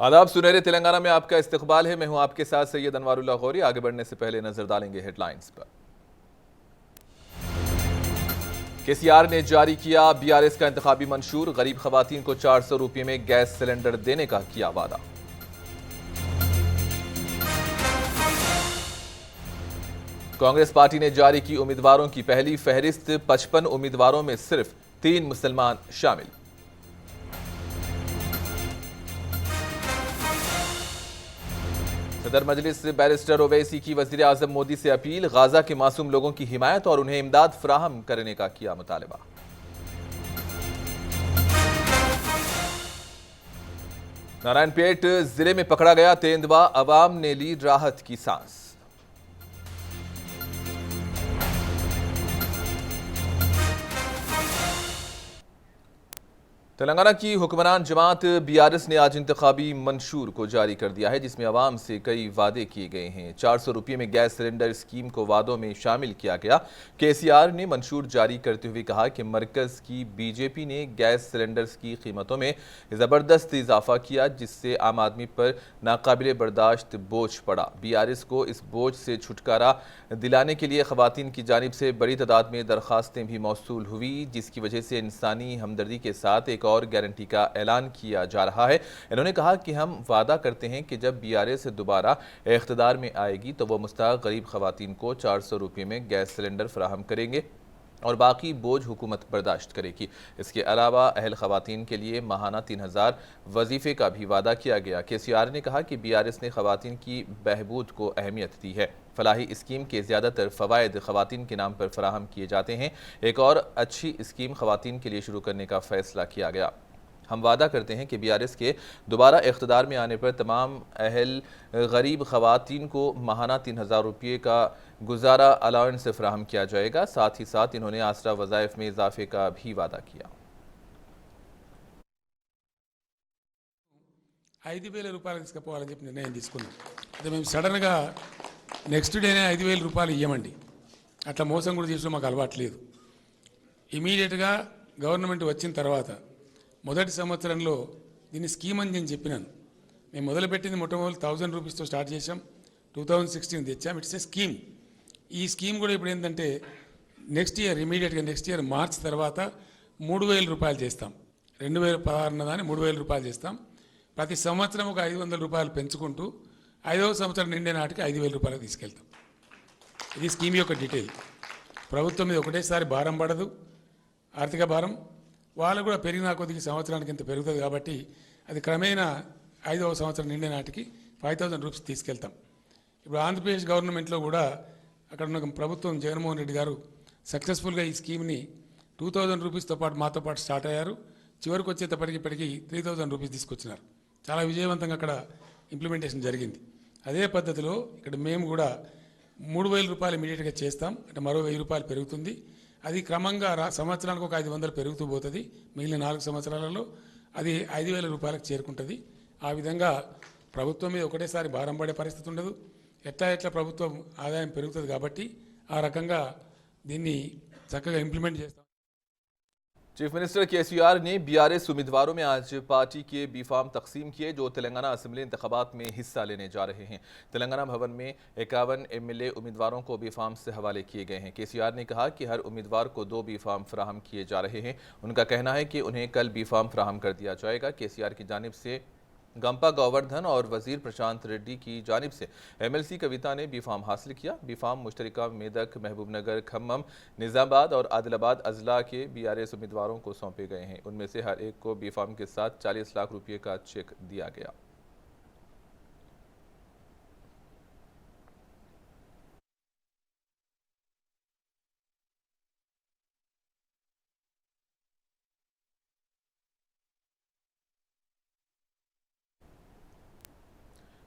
आदाब, सुनहरे तेलंगाना में आपका इस्तकबाल है। मैं हूं आपके साथ सैयद अनवारुल्लाह गौरी। आगे बढ़ने से पहले नजर डालेंगे हेडलाइंस पर। केसीआर ने जारी किया बीआरएस का इंतखाबी मंशूर। गरीब खवातीन को 400 रुपये में गैस सिलेंडर देने का किया वादा। कांग्रेस पार्टी ने जारी की उम्मीदवारों की पहली फहरिस्त। 55 उम्मीदवारों में सिर्फ 3 मुसलमान शामिल। सदर मजलिस बैरिस्टर ओवैसी की वजीर आजम मोदी से अपील। गाजा के मासूम लोगों की हिमायत और उन्हें इमदाद फराहम करने का किया मुतालबा। नारायणपेट जिले में पकड़ा गया तेंदुआ, अवाम ने ली राहत की सांस। तेलंगाना की हुक्मरान जमात बीआरएस ने आज इंतखाबी मंशूर को जारी कर दिया है, जिसमें अवाम से कई वादे किए गए हैं। 400 रुपये में गैस सिलेंडर स्कीम को वादों में शामिल किया गया। केसीआर ने मंशूर जारी करते हुए कहा कि मरकज की बीजेपी ने गैस सिलेंडर्स की कीमतों में ज़बरदस्त इजाफा किया, जिससे आम आदमी पर नाकाबिले बर्दाश्त बोझ पड़ा। बीआरएस को इस बोझ से छुटकारा दिलाने के लिए खवातीन की जानिब से बड़ी तादाद में दरखास्तें भी मौसूल हुई, जिसकी वजह से इंसानी हमदर्दी के साथ एक और गारंटी का ऐलान किया जा रहा है। इन्होंने कहा कि हम वादा करते हैं कि जब बीआरएस दोबारा इख्तिदार में आएगी तो वो मुस्तहक़ गरीब खवातीन को 400 रुपये में गैस सिलेंडर फराहम करेंगे और बाकी बोझ हुकूमत बर्दाश्त करेगी। इसके अलावा अहल खवातीन के लिए माहाना 3000 वजीफे का भी वादा किया गया। केसीआर ने कहा कि बीआरएस ने खवातीन की बहबूद को अहमियत दी है। फलाही स्कीम के ज़्यादातर फ़वाइद खवातीन के नाम पर फराहम किए जाते हैं। एक और अच्छी स्कीम खवातीन के लिए शुरू करने का फ़ैसला किया गया। हम वादा करते हैं कि बीआरएस के दोबारा इख्तिदार में आने पर तमाम अहल गरीब खवातीन को माहाना 3000 रुपये का गुजारा अलाउंस फराहम किया जाएगा। साथ ही साथ इन्होंने आसरा वज़ाइफ में इजाफे का भी वादा किया। 5,000 రూపాయలు తీసుకుపోవాలని చెప్పి నిర్ణయం తీసుకున్నాం. అయితే మేము సడన్గా నెక్స్ట్ డేనే 5,000 రూపాయలు ఇవ్వమండి. అట్లా మోసం కూడా చేసిన మాకు అలవాటు లేదు. ఇమీడియట్గా గవర్నమెంట్ వచ్చిన తర్వాత మొదటి సంవత్సరంలో దీన్ని స్కీమ్ అని నేను చెప్పినాను. మేము మొదలుపెట్టింది మొట్టమొదటి 1000 రూపీస్తో స్టార్ట్ చేసాం. 2016 తెచ్చాం. It's a scheme. ఈ స్కీమ్ కూడా ఇప్పుడు ఏంటంటే నెక్స్ట్ ఇయర్ ఇమీడియట్గా నెక్స్ట్ ఇయర్ మార్చ్ తర్వాత 3,000 రూపాయలు చేస్తాం. 2016 ఉన్నదాన్ని 3,000 రూపాయలు చేస్తాం. ప్రతి సంవత్సరం ఒక 500 రూపాయలు పెంచుకుంటూ 5వ సంవత్సరం నిండే నాటికి 5,000 రూపాయలు తీసుకెళ్తాం. ఇది స్కీమ్ యొక్క డీటెయిల్. ప్రభుత్వం మీద ఒకటేసారి భారం పడదు, ఆర్థిక భారం. వాళ్ళు కూడా పెరిగిన కొద్దిగా సంవత్సరానికి ఇంత పెరుగుతుంది కాబట్టి అది క్రమేణా 5వ సంవత్సరం నిండే నాటికి 5,000 రూపీస్ తీసుకెళ్తాం. ఇప్పుడు ఆంధ్రప్రదేశ్ గవర్నమెంట్లో కూడా అక్కడ ఉన్న ప్రభుత్వం జగన్మోహన్ రెడ్డి గారు సక్సెస్ఫుల్గా ఈ స్కీమ్ని 2,000 రూపీస్తో పాటు మాతో పాటు స్టార్ట్ అయ్యారు. చివరికి వచ్చేటప్పటికి ఇప్పటికీ 3,000 రూపీస్ తీసుకొచ్చినారు. చాలా విజయవంతంగా అక్కడ ఇంప్లిమెంటేషన్ జరిగింది. అదే పద్ధతిలో ఇక్కడ మేము కూడా 3,000 రూపాయలు ఇమీడియట్గా చేస్తాం. అంటే మరో 1,000 రూపాయలు పెరుగుతుంది. అది క్రమంగా సంవత్సరానికి ఒక 500 పెరుగుతూ పోతుంది. మిగిలిన 4 సంవత్సరాలలో అది 5,000 రూపాయలకు చేరుకుంటుంది. ఆ విధంగా ప్రభుత్వం మీద ఒకటేసారి భారం పడే పరిస్థితి ఉండదు. ఎట్లా ప్రభుత్వం ఆదాయం పెరుగుతుంది కాబట్టి ఆ రకంగా దీన్ని చక్కగా ఇంప్లిమెంట్ చేస్తాం. चीफ मिनिस्टर केसीआर ने बीआरएस उम्मीदवारों में आज पार्टी के बी फार्म तकसीम किए, जो तेलंगाना असेंबली इंतखाबात में हिस्सा लेने जा रहे हैं। तेलंगाना भवन में 51 एमएलए उम्मीदवारों को बी फार्म से हवाले किए गए हैं। केसीआर ने कहा कि हर उम्मीदवार को 2 बी फार्म फराहम किए जा रहे हैं। उनका कहना है कि उन्हें कल बी फार्म फराहम कर दिया जाएगा। केसीआर की जानिब से गंपा गोवर्धन और वजीर प्रशांत रेड्डी की जानिब से एमएलसी कविता ने बी फार्म हासिल किया। बी फार्म मुश्तरका मेदक, महबूबनगर, खम्मम, निज़ामाबाद और आदिलाबाद अजला के बीआरएस उम्मीदवारों को सौंपे गए हैं। उनमें से हर एक को बी फार्म के साथ 40 लाख रुपये का चेक दिया गया।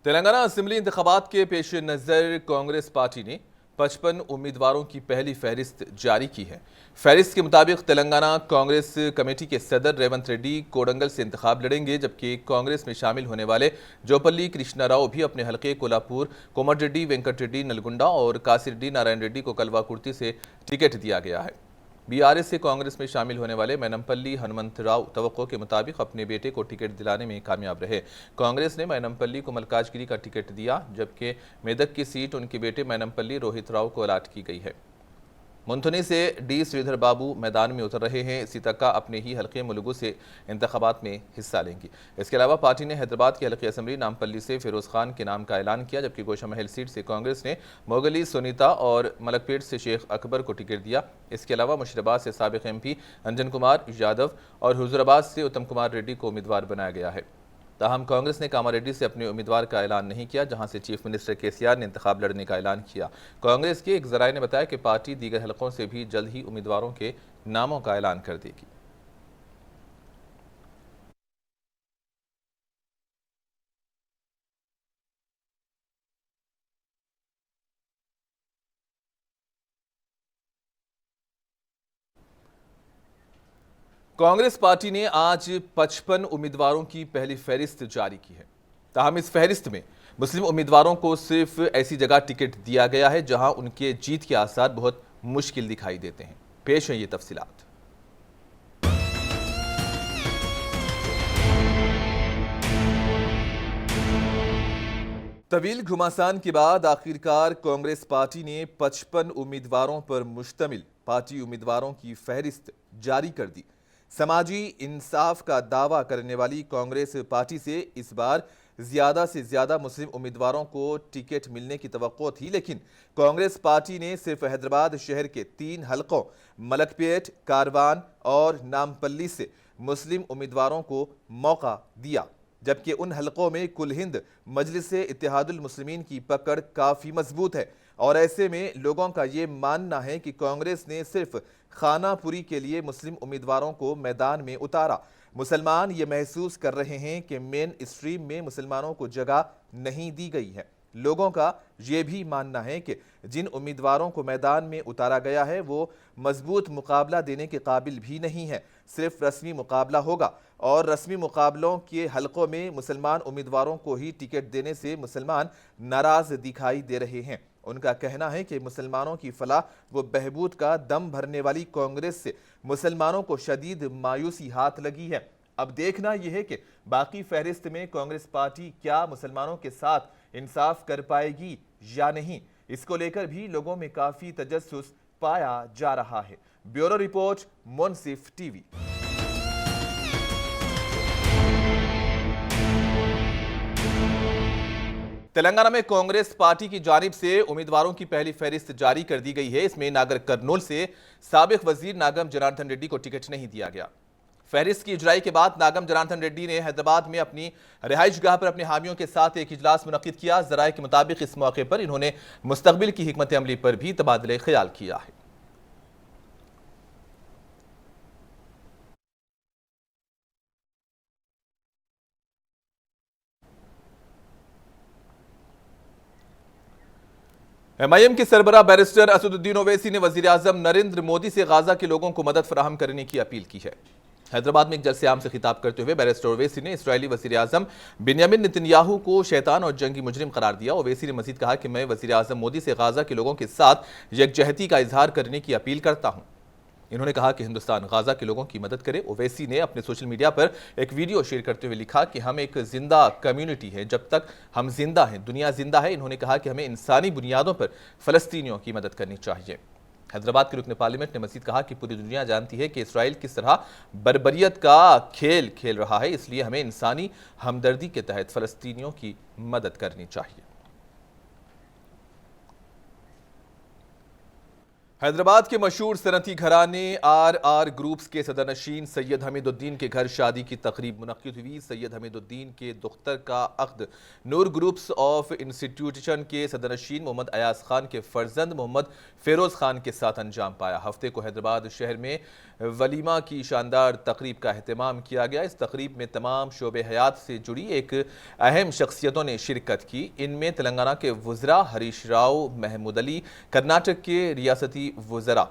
तेलंगाना असेंबली इंतखाबात के पेश नज़र कांग्रेस पार्टी ने 55 उम्मीदवारों की पहली फहरिस्त जारी की है। फहरिस्त के मुताबिक तेलंगाना कांग्रेस कमेटी के सदर रेवंत रेड्डी कोडंगल से इंतखाब लड़ेंगे, जबकि कांग्रेस में शामिल होने वाले जोपल्ली कृष्णा राव भी अपने हलके कोल्हापुर, कोमट रेड्डी, वेंकट रेड्डी नलगुंडा और कासिर रेड्डी नारायण रेड्डी को कलवा कुर्ती से टिकट दिया गया है। बीआरएस से कांग्रेस में शामिल होने वाले मैनमपल्ली हनुमंतराव तवक्को के मुताबिक अपने बेटे को टिकट दिलाने में कामयाब रहे। कांग्रेस ने मैनमपल्ली को मल्काजगिरी का टिकट दिया, जबकि मेदक की सीट उनके बेटे मैनमपल्ली रोहित राव को अलाट की गई है। मुंथुनी से डी श्रीधर बाबू मैदान में उतर रहे हैं। सीतक्का अपने ही हल्के मुलुगु से इंतखाबात में हिस्सा लेंगी। इसके अलावा पार्टी ने हैदराबाद की हल्की असम्बली नामपल्ली से फिरोज खान के नाम का ऐलान किया, जबकि गोशा महल सीट से कांग्रेस ने मोगली सुनीता और मलकपेट से शेख अकबर को टिकट दिया। इसके अलावा मुशीराबाद से साबिक MP अंजन कुमार यादव और हुजूराबाद से उत्तम कुमार रेड्डी को उम्मीदवार बनाया गया है। ताहम कांग्रेस ने कामारेड्डी से अपने उम्मीदवार का ऐलान नहीं किया, जहां से चीफ मिनिस्टर KCR ने इंतखाब लड़ने का ऐलान किया। कांग्रेस के एक जराये ने बताया कि पार्टी दीगर हलकों से भी जल्द ही उम्मीदवारों के नामों का ऐलान कर देगी। कांग्रेस पार्टी ने आज 55 उम्मीदवारों की पहली फहरिस्त जारी की है। ताहम इस फहरिस्त में मुस्लिम उम्मीदवारों को सिर्फ ऐसी जगह टिकट दिया गया है जहां उनके जीत के आसार बहुत मुश्किल दिखाई देते हैं। पेश है ये तफसीलात। तवील घुमासान के बाद आखिरकार कांग्रेस पार्टी ने 55 उम्मीदवारों पर मुश्तमिल पार्टी उम्मीदवारों की फहरिस्त जारी कर दी। समाजी इंसाफ का दावा करने वाली कांग्रेस पार्टी से इस बार ज्यादा से ज्यादा मुस्लिम उम्मीदवारों को टिकट मिलने की तवक्को थी, लेकिन कांग्रेस पार्टी ने सिर्फ हैदराबाद शहर के 3 हलकों मलकपेट, कारवान और नामपल्ली से मुस्लिम उम्मीदवारों को मौका दिया, जबकि उन हलकों में कुल हिंद मजलिस इत्तेहादुल मुस्लिमीन की पकड़ काफ़ी मजबूत है। और ऐसे में लोगों का ये मानना है कि कांग्रेस ने सिर्फ खानापुरी के लिए मुस्लिम उम्मीदवारों को मैदान में उतारा। मुसलमान ये महसूस कर रहे हैं कि मेन स्ट्रीम में मुसलमानों को जगह नहीं दी गई है। लोगों का ये भी मानना है कि जिन उम्मीदवारों को मैदान में उतारा गया है वो मजबूत मुकाबला देने के काबिल भी नहीं है। सिर्फ रस्मी मुकाबला होगा और रस्मी मुकाबलों के हलकों में मुसलमान उम्मीदवारों को ही टिकट देने से मुसलमान नाराज दिखाई दे रहे हैं। उनका कहना है कि मुसलमानों की फलाह व बहबूद का दम भरने वाली कांग्रेस से मुसलमानों को शदीद मायूसी हाथ लगी है। अब देखना यह है कि बाकी फहरिस्त में कांग्रेस पार्टी क्या मुसलमानों के साथ इंसाफ कर पाएगी या नहीं, इसको लेकर भी लोगों में काफी तजस्सुस पाया जा रहा है। ब्यूरो रिपोर्ट, मुनसिफ TV। तेलंगाना में कांग्रेस पार्टी की जानिब से उम्मीदवारों की पहली फहरिस्त जारी कर दी गई है। इसमें नागर कर्नूल से साबिक वजीर नागम जनार्दन रेड्डी को टिकट नहीं दिया गया। फहरिस्त की इजराई के बाद नागम जनार्दन रेड्डी ने हैदराबाद में अपनी रिहाइश गाह पर अपने हामियों के साथ एक इजलास मुनक्किद किया। जराये के मुताबिक इस मौके पर इन्होंने मुस्तकबिल की हिकमत अमली पर भी तबादले ख्याल किया है। MIM के सरबराह बैरिस्टर असदुद्दीन ओवैसी ने वजीर आजम नरेंद्र मोदी से गाजा के लोगों को मदद फराहम करने की अपील की है। हैदराबाद में एक जलसे आम से खिताब करते हुए बैरिस्टर ओवैसी ने इस्राएली वजीर आजम बिन्यामिन नेतन्याहू को शैतान और जंगी मुजरिम करार दिया। ओवैसी ने मजीद कहा कि मैं वजीर आजम मोदी से गाजा के लोगों के साथ यकजहती का इजहार करने की अपील करता हूं। इन्होंने कहा कि हिंदुस्तान गाजा के लोगों की मदद करे। ओवैसी ने अपने सोशल मीडिया पर एक वीडियो शेयर करते हुए लिखा कि हम एक जिंदा कम्युनिटी है, जब तक हम जिंदा हैं दुनिया जिंदा है। इन्होंने कहा कि हमें इंसानी बुनियादों पर फलस्तीनियों की मदद करनी चाहिए। हैदराबाद के रुकन पार्लियामेंट ने मजीद कहा कि पूरी दुनिया जानती है कि इसराइल किस तरह बर्बरियत का खेल खेल रहा है, इसलिए हमें इंसानी हमदर्दी के तहत फलस्तीनियों की मदद करनी चाहिए। हैदराबाद के मशहूर सनती घराने RR ग्रुप्स के सदरनशीन सैयद हमीदुद्दीन के घर शादी की तकरीब मुनक्किद हुई। सैयद हमीदुद्दीन के दुख्तर का अक्द नूर ग्रुप्स ऑफ इंस्टीट्यूशन के सदरनशीन मोहम्मद अयाज खान के फर्जंद मोहम्मद फेरोज खान के साथ अंजाम पाया। हफ्ते को हैदराबाद शहर में वलीमा की शानदार तकरीब का एहतमाम किया गया। इस तकरीब में तमाम शोबे हयात से जुड़ी एक अहम शख्सियतों ने शिरकत की। इनमें तेलंगाना के वज़रा हरीश राव, महमूद अली, कर्नाटक के रियासती वज़रा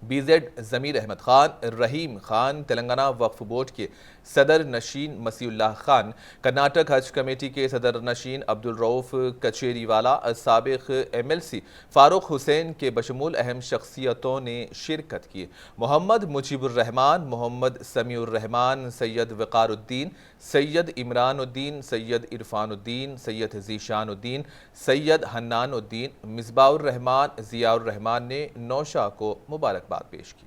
बीजेड जमीर अहमद खान, रहीम खान, तेलंगाना वक्फ बोर्ड के सदर नशीन मसीउल्लाह खान, कर्नाटक हज कमेटी के सदर नशीन अब्दुल रऊफ कचेरीवाला, साबिक MLC फारूक हुसैन के बशमूल अहम शख्सियतों ने शिरकत की। मोहम्मद मुजीबुर्रहमान, मोहम्मद समीउर्रहमान, सैयद वक़ारुद्दीन, सैयद इमरानुद्दीन, सैयद इरफानुद्दीन, सैयद ज़ीशानुद्दीन, सैयद हन्नानुद्दीन, मिसबाउर्रहमान, ज़ियाउर्रहमान ने नौशाह को मुबारकबाद पेश की।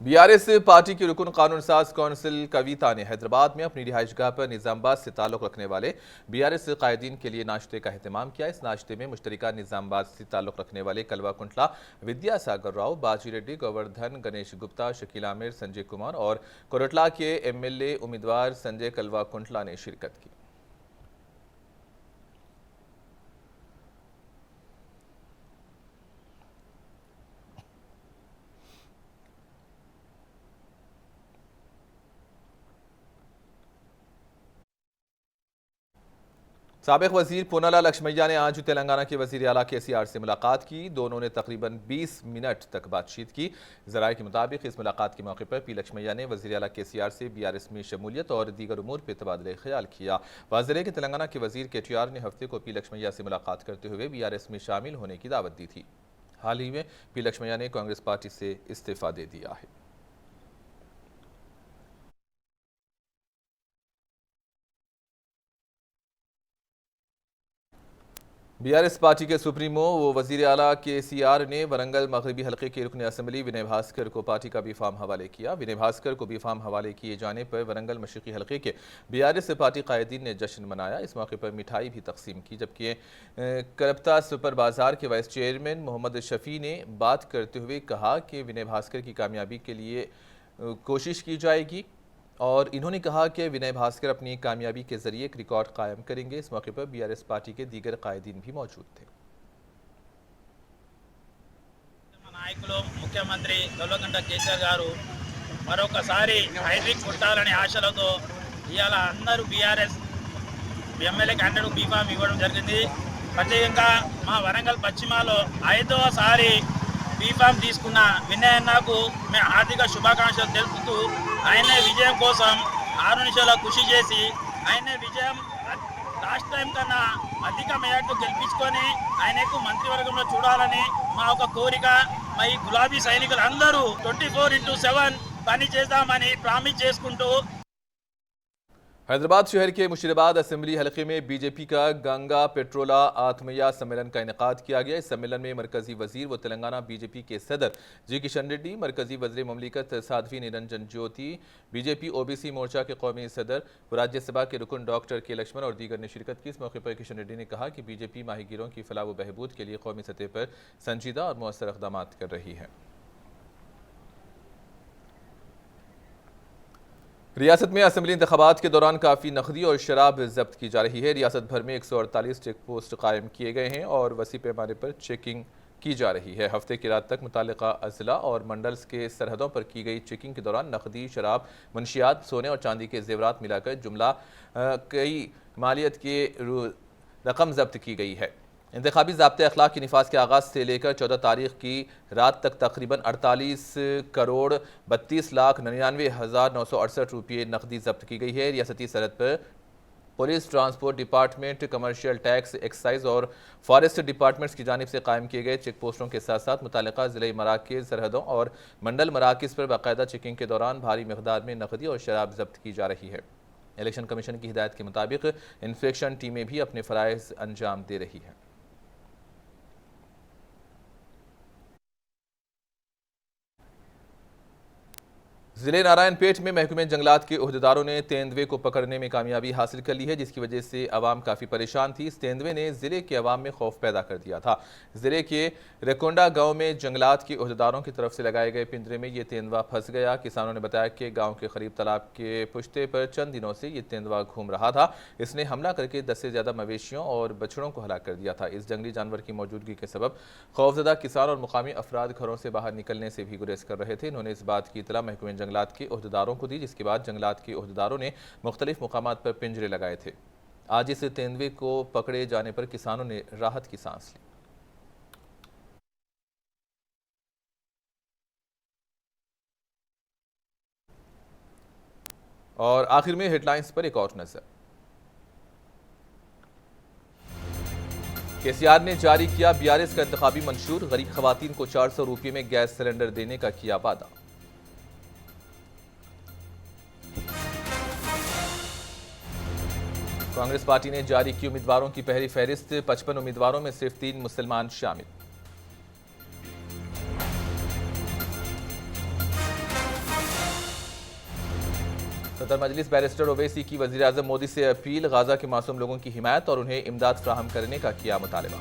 BRS पार्टी की रुकन कानून साज कौंसिल कविता ने हैदराबाद में अपनी रिहाइशगाह पर निजामाबाद से ताल्लुक़ रखने वाले BRS कायदीन के लिए नाश्ते का अहतमाम किया। इस नाश्ते में मुश्तरका निजामाबाद से ताल्लुक़ रखने वाले कलवा कुंटला विद्यासागर राव, बाजी रेड्डी, गोवर्धन, गणेश गुप्ता, शकील आमिर, संजय कुमार और कोरटला के MLA उम्मीदवार संजय कलवा कुंटला ने शिरकत की। साबिक वजीर पूनाला लक्ष्मैया ने आज तेलंगाना के वजीर आला KCR से मुलाकात की। दोनों ने तकरीबन 20 मिनट तक बातचीत की। ज़राए के मुताबिक इस मुलाकात के मौके पर P लक्ष्मैया ने वजीर आला KCR से BRS में शमूलियत और दीगर उमूर पर तबादले ख्याल किया। वाज़ेह है कि तेलंगाना के वजीर KTR ने हफ्ते को P लक्ष्मैया से मुलाकात करते हुए BRS में शामिल होने की दावत दी थी। हाल ही में P लक्ष्मैया ने कांग्रेस पार्टी से इस्तीफ़ा दे दिया है। BRS पार्टी के सुप्रीमो व वजीर आला KCR ने वरंगल मगरबी हल्के के रुकन असम्बली विनय भास्कर को पार्टी का बी फार्म हवाले किया। विनय भास्कर को बी फार्म हवाले किए जाने पर वरंगल मशरकी हल्के के BRS पार्टी कायदीन ने जश्न मनाया। इस मौके पर मिठाई भी तकसीम की, जबकि करप्ता सुपर बाजार के वाइस चेयरमैन मोहम्मद शफी ने बात करते हुए कहा कि विनय भास्कर की कामयाबी के लिए कोशिश की जाएगी और इन्होंने कहा कि विनय भास्कर अपनी कामयाबी के जरिए एक रिकॉर्ड कायम करेंगे। इस मौके पर BRS पार्टी के दीगर कायदीन भी मौजूद थे। నాయకులు ముఖ్యమంత్రి కల్వకుంట్ల కేసీఆర్ గారు మరొకసారి హైడ్రిక్ కొట్టాలనే ఆశలతో ఇవాళ అందరూ BRS ఎమ్మెల్యే క్యాండిడేట్ బీఫామ్ ఇవ్వడం జరిగింది. ప్రత్యేకంగా మా వరంగల్ పశ్చిమలో 5వసారి బీఫామ్ తీసుకున్న వినయ్ అన్నకు మేము హార్దిక శుభాకాంక్షలు తెలుపుతూ ఆయన విజయం కోసం 6 నిమిషాల కృషి చేసి ఆయన విజయం లాస్ట్ టైం కన్నా అధిక మేరకు గెలిపించుకొని ఆయనకు మంత్రివర్గంలో చూడాలని మా ఒక కోరిక. మా ఈ గులాబీ సైనికులు అందరూ 24/7 పని చేద్దామని ప్రామిస్ చేసుకుంటూ हैदराबाद शहर के मुशीराबाद असेंबली हलके में BJP का गंगा पेट्रोला आत्मया सम्मेलन का इनेकाद किया गया। इस सम्मेलन में मरकजी वजीर व तेलंगाना BJP के सदर G किशन रेड्डी, मरकजी वज़ीर ममलिकत साध्वी निरंजन ज्योति, BJP OBC मोर्चा के कौमी सदर व राज्यसभा के रुकन डॉक्टर K लक्ष्मण और दीगर ने शिरकत की। इस मौके पर किशन रेड्डी ने कहा कि BJP माहीगीरों की फलाह व बहबूद के लिए कौमी सतह पर संजीदा और मौसर इक़दाम कर रही है। रियासत में असेंबली इंतखाबात के दौरान काफ़ी नकदी और शराब जब्त की जा रही है। रियासत भर में 148 चेक पोस्ट कायम किए गए हैं और वसी पैमाने पर चेकिंग की जा रही है। हफ्ते की रात तक मुतालिका अजला और मंडल्स के सरहदों पर की गई चेकिंग के दौरान नकदी, शराब, मंशियात, सोने और चांदी के जेवरात मिलाकर जुमला कई मालियत की रकम जब्त की गई है। इंतखाबी ज़ाब्ते अखलाक के निफाज के आगाज़ से लेकर 14 तारीख की रात तक तकरीबन 48 करोड़ 32,99,968 रुपये नकदी जब्त की गई है। रियासती सरहद पर police, transport department, commercial tax, excise और फॉरेस्ट डिपार्टमेंट्स की जानिब से कायम किए गए चेक पोस्टों के साथ साथ मुतालिका ज़िले मराकज़, सरहदों और मंडल मराकज़ पर बाकायदा चेकिंग के दौरान भारी मकदार में नकदी और शराब जब्त की जा रही है। इलेक्शन कमीशन की हिदायत के मुताबिक इंस्पेक्शन टीमें भी अपने फ़राइज़ अंजाम दे रही हैं। जिले नारायणपेट में महकमे जंगलात के ओहदेदारों ने तेंदुए को पकड़ने में कामयाबी हासिल कर ली है, जिसकी वजह से आवाम काफ़ी परेशान थी। इस तेंदुए ने जिले के आवाम में खौफ पैदा कर दिया था। जिले के रेकोंडा गांव में जंगलात के ओहदेदारों की तरफ से लगाए गए पिंजरे में ये तेंदुआ फंस गया। किसानों ने बताया कि गाँव के करीब तालाब के पुश्ते पर चंद दिनों से ये तेंदुआ घूम रहा था। इसने हमला करके 10 से ज़्यादा मवेशियों और बछड़ों को हलाक कर दिया था। इस जंगली जानवर की मौजूदगी के सबब खौफजदा किसान और मुकामी अफराद घरों से बाहर निकलने से भी गुरेज कर रहे थे। इन्होंने इस बात की इतला महकमे जंगलात के ओहदेदारों को दी, जिसके बाद जंगलात के ओहदेदारों ने मुख्तलिफ मुकामात पर पिंजरे लगाए थे। आज इस तेंदुए को पकड़े जाने पर किसानों ने राहत की सांस ली। और आखिर में हेडलाइंस पर एक और नजर। केसीआर ने जारी किया बीआरएस का इंतखाबी मंशूर। गरीब खवातीन को 400 रुपये में गैस सिलेंडर देने का किया वादा। कांग्रेस पार्टी ने जारी की उम्मीदवारों की पहली फहरिस्त। 55 उम्मीदवारों में सिर्फ 3 मुसलमान शामिल। सदर मजलिस बैरिस्टर ओवैसी की वजीर आजम मोदी से अपील। गाजा के मासूम लोगों की हिमायत और उन्हें इमदाद फ्राहम करने का किया मुतालबा।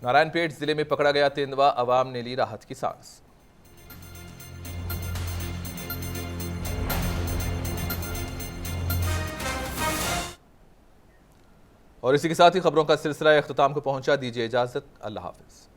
नारायणपेट जिले में पकड़ा गया तेंदुआ, अवाम ने ली राहत की सांस। और इसी के साथ ही खबरों का सिलसिला इख्तिताम को पहुंचा। दीजिए इजाजत। अल्लाह हाफिज।